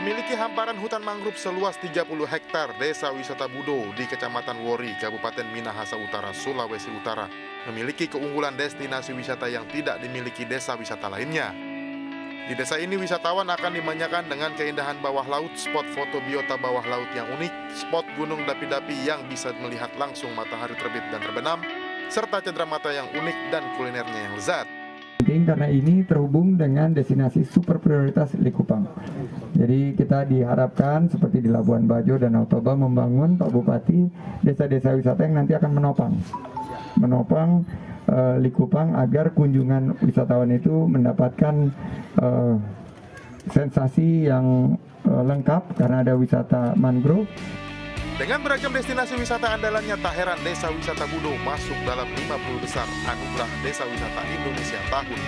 Memiliki hamparan hutan mangrove seluas 30 hektar, Desa Wisata Budo di Kecamatan Wori, Kabupaten Minahasa Utara, Sulawesi Utara, memiliki keunggulan destinasi wisata yang tidak dimiliki desa wisata lainnya. Di desa ini wisatawan akan dimanjakan dengan keindahan bawah laut, spot foto biota bawah laut yang unik, spot gunung dapi-dapi yang bisa melihat langsung matahari terbit dan terbenam, serta cendera mata yang unik dan kulinernya yang lezat. Karena ini terhubung dengan destinasi super prioritas Likupang. Jadi kita diharapkan seperti di Labuan Bajo dan Danau Toba membangun Pak Bupati desa-desa wisata yang nanti akan menopang Likupang agar kunjungan wisatawan itu mendapatkan sensasi yang lengkap karena ada wisata mangrove. Dengan beragam destinasi wisata andalannya, tak heran Desa Wisata Budo masuk dalam 50 besar Anugerah Desa Wisata Indonesia tahun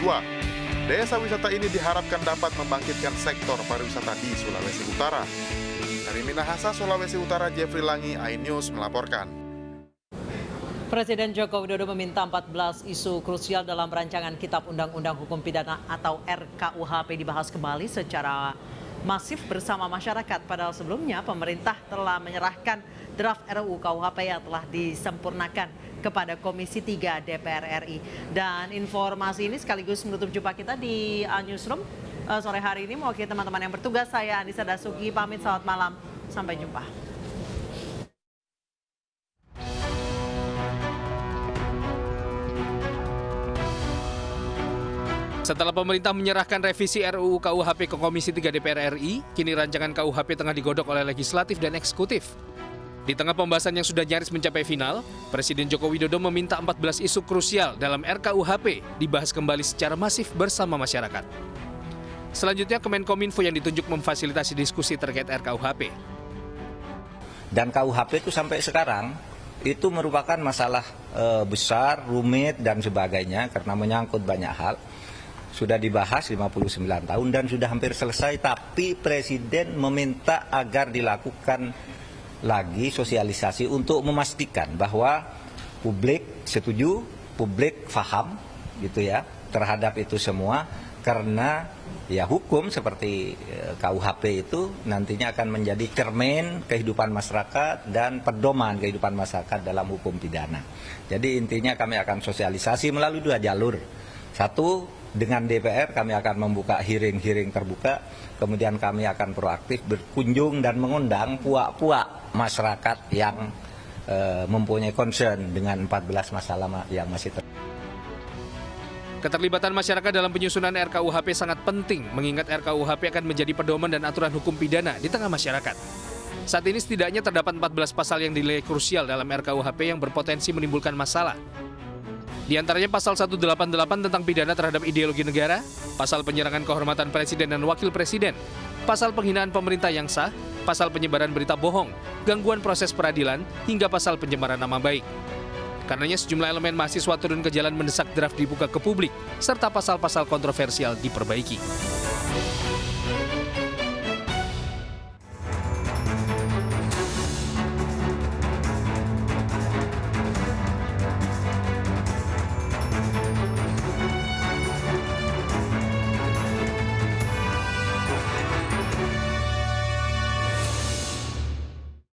2022. Desa wisata ini diharapkan dapat membangkitkan sektor pariwisata di Sulawesi Utara. Dari Minahasa, Sulawesi Utara, Jeffrey Langi, iNews melaporkan. Presiden Joko Widodo meminta 14 isu krusial dalam rancangan Kitab Undang-Undang Hukum Pidana atau RKUHP dibahas kembali secara masif bersama masyarakat. Padahal sebelumnya pemerintah telah menyerahkan draft RUU KUHP yang telah disempurnakan kepada Komisi 3 DPR RI. Dan informasi ini sekaligus menutup jumpa kita di Newsroom sore hari ini. Mewakili teman-teman yang bertugas, saya Anissa Dasuki pamit, selamat malam, sampai jumpa. Setelah pemerintah menyerahkan revisi RUU KUHP ke Komisi 3 DPR RI, kini rancangan KUHP tengah digodok oleh legislatif dan eksekutif. Di tengah pembahasan yang sudah nyaris mencapai final, Presiden Joko Widodo meminta 14 isu krusial dalam RKUHP dibahas kembali secara masif bersama masyarakat. Selanjutnya, Kemenkominfo yang ditunjuk memfasilitasi diskusi terkait RKUHP. Dan KUHP itu sampai sekarang itu merupakan masalah besar, rumit, dan sebagainya karena menyangkut banyak hal. Sudah dibahas 59 tahun dan sudah hampir selesai, tapi Presiden meminta agar dilakukan lagi sosialisasi untuk memastikan bahwa publik setuju, publik paham gitu ya terhadap itu semua, karena ya hukum seperti KUHP itu nantinya akan menjadi cermin kehidupan masyarakat dan pedoman kehidupan masyarakat dalam hukum pidana. Jadi intinya kami akan sosialisasi melalui dua jalur. Satu, dengan DPR kami akan membuka hearing terbuka, kemudian kami akan proaktif berkunjung dan mengundang puak-puak masyarakat yang mempunyai concern dengan 14 masalah yang masih terjadi. Keterlibatan masyarakat dalam penyusunan RKUHP sangat penting, mengingat RKUHP akan menjadi pedoman dan aturan hukum pidana di tengah masyarakat. Saat ini setidaknya terdapat 14 pasal yang dinilai krusial dalam RKUHP yang berpotensi menimbulkan masalah. Di antaranya pasal 188 tentang pidana terhadap ideologi negara, pasal penyerangan kehormatan presiden dan wakil presiden, pasal penghinaan pemerintah yang sah, pasal penyebaran berita bohong, gangguan proses peradilan, hingga pasal pencemaran nama baik. Karenanya sejumlah elemen mahasiswa turun ke jalan mendesak draft dibuka ke publik, serta pasal-pasal kontroversial diperbaiki.